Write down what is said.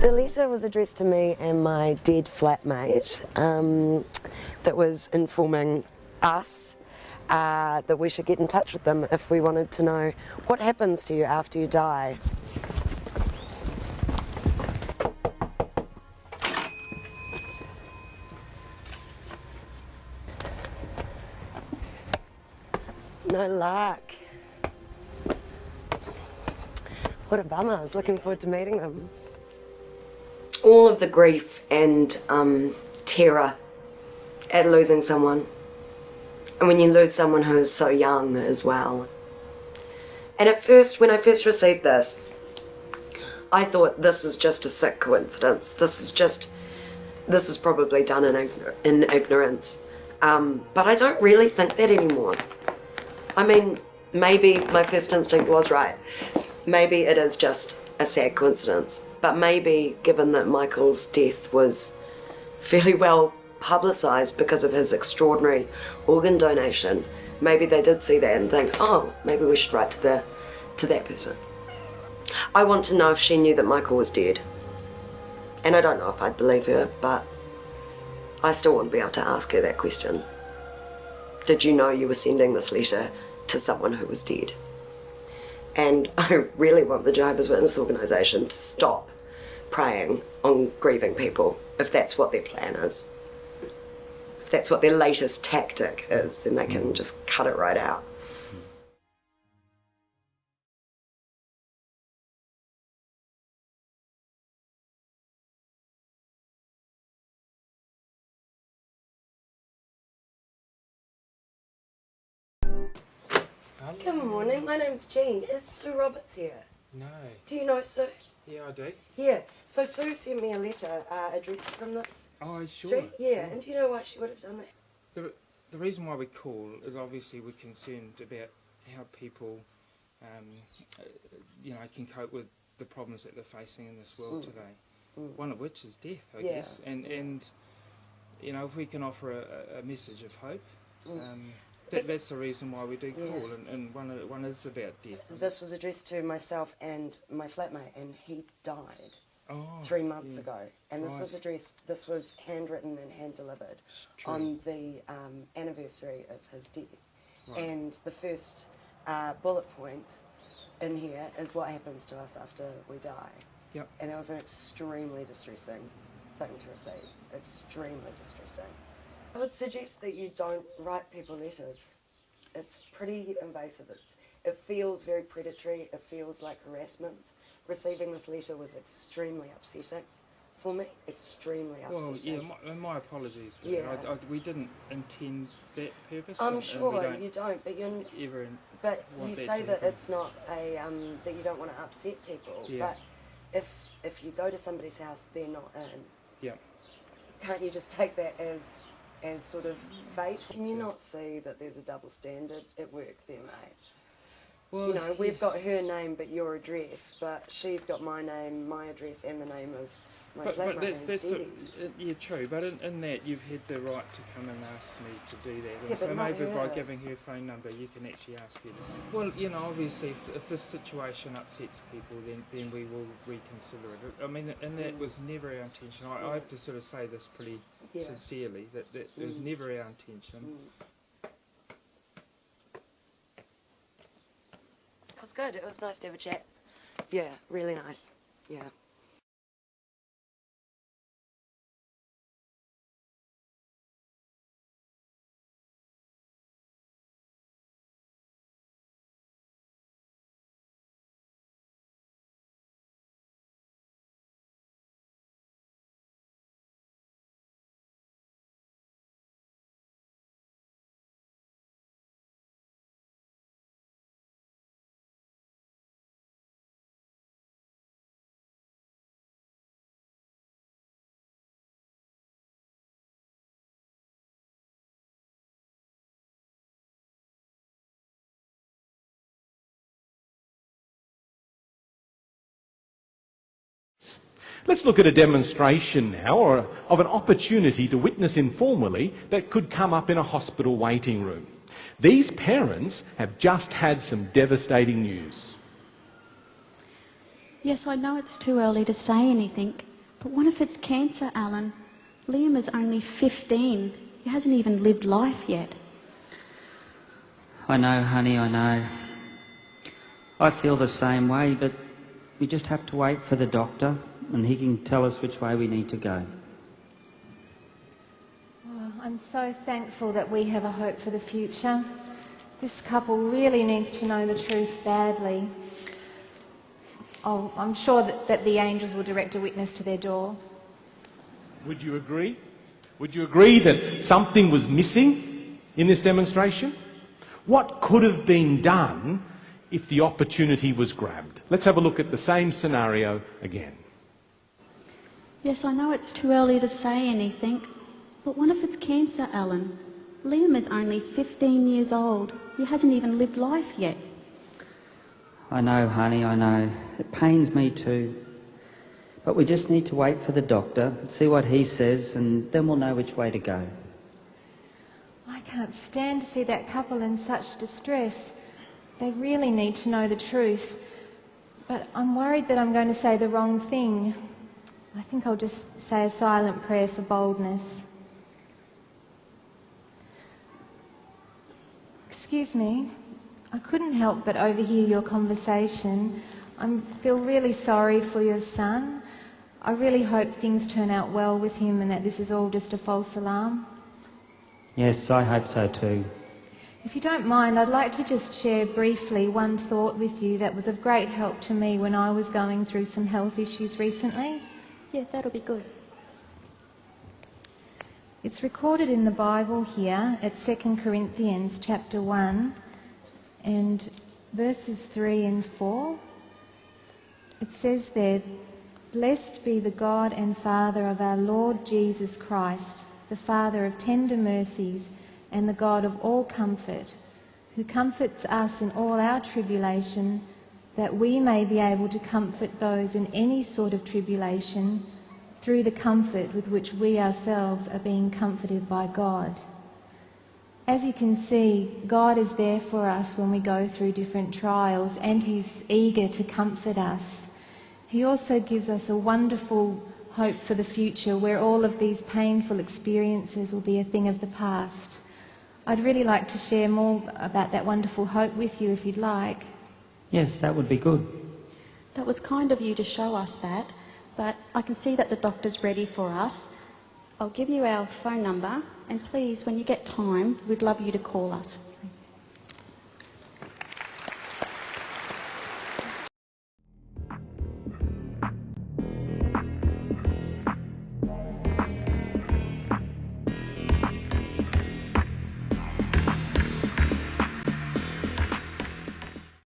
The letter was addressed to me and my dead flatmate that was informing us that we should get in touch with them if we wanted to know what happens to you after you die. No luck. What a bummer. I was looking forward to meeting them. All of the grief and terror at losing someone. And when you lose someone who is so young as well. And at first, when I first received this, I thought this is just a sick coincidence. This is probably done in ignorance. But I don't really think that anymore. I mean, maybe my first instinct was right. Maybe it is just a sad coincidence. But maybe, given that Michael's death was fairly well publicised because of his extraordinary organ donation, maybe they did see that and think, oh, maybe we should write to that person. I want to know if she knew that Michael was dead. And I don't know if I'd believe her, but I still wouldn't be able to ask her that question. Did you know you were sending this letter to someone who was dead? And I really want the Jehovah's Witness organisation to stop preying on grieving people, if that's what their plan is. If that's what their latest tactic is, then they can just cut it right out. Good morning, my name's Jean. Is Sue Roberts here? No. Do you know Sue? Yeah, I do. Yeah, so Sue sent me a letter addressed from this street. Yeah, and do you know why she would have done that? The reason why we call is obviously we're concerned about how people, can cope with the problems that they're facing in this world today. One of which is death, I guess. And if we can offer a message of hope, that's the reason why we do call, and one is about death. This was addressed to myself and my flatmate, and he died 3 months ago. And this was was handwritten and hand-delivered on the anniversary of his death. Right. And the first bullet point in here is what happens to us after we die. Yep. And it was an extremely distressing thing to receive. Extremely distressing. I would suggest that you don't write people letters. It's pretty invasive. It feels very predatory. It feels like harassment. Receiving this letter was extremely upsetting for me. Extremely upsetting. Well, yeah, my apologies. Yeah. We didn't intend that purpose. I'm sure you don't, but you say that it's not that you don't want to upset people. Yeah. But if you go to somebody's house, they're not in. Yeah. Can't you just take that as sort of fate? Can you not see that there's a double standard at work there, mate? Well, we've got her name but your address, but she's got my name, my address, and the name of my flatmate. But that's true. But in that, you've had the right to come and ask me to do that. And so maybe by giving her phone number, you can actually ask her this. Well, obviously, if this situation upsets people, then we will reconsider it. I mean, and that was never our intention. I have to sort of say this pretty sincerely, that it was never our intention. It was good. It was nice to have a chat. Yeah, really nice. Yeah. Let's look at a demonstration now of an opportunity to witness informally that could come up in a hospital waiting room. These parents have just had some devastating news. Yes, I know it's too early to say anything, But what if it's cancer, Alan? Liam is only 15. He hasn't even lived life yet. I know, honey, I know. I feel the same way, but we just have to wait for the doctor and he can tell us which way we need to go. Oh, I'm so thankful that we have a hope for the future. This couple really needs to know the truth badly. Oh, I'm sure that the angels will direct a witness to their door. Would you agree? Would you agree that something was missing in this demonstration? What could have been done if the opportunity was grabbed? Let's have a look at the same scenario again. Yes, I know it's too early to say anything, but what if it's cancer, Alan? Liam is only 15 years old. He hasn't even lived life yet. I know, honey, I know. It pains me too. But we just need to wait for the doctor, see what he says, and then we'll know which way to go. I can't stand to see that couple in such distress. They really need to know the truth. But I'm worried that I'm going to say the wrong thing. I think I'll just say a silent prayer for boldness. Excuse me. I couldn't help but overhear your conversation. I feel really sorry for your son. I really hope things turn out well with him and that this is all just a false alarm. Yes, I hope so too. If you don't mind, I'd like to just share briefly one thought with you that was of great help to me when I was going through some health issues recently. Yeah, that'll be good. It's recorded in the Bible here at 2 Corinthians chapter 1 and verses 3 and 4. It says there, "Blessed be the God and Father of our Lord Jesus Christ, the Father of tender mercies and the God of all comfort, who comforts us in all our tribulation, that we may be able to comfort those in any sort of tribulation through the comfort with which we ourselves are being comforted by God." As you can see, God is there for us when we go through different trials, and He's eager to comfort us. He also gives us a wonderful hope for the future where all of these painful experiences will be a thing of the past. I'd really like to share more about that wonderful hope with you if you'd like. Yes, that would be good. That was kind of you to show us that, but I can see that the doctor's ready for us. I'll give you our phone number, and please, when you get time, we'd love you to call us.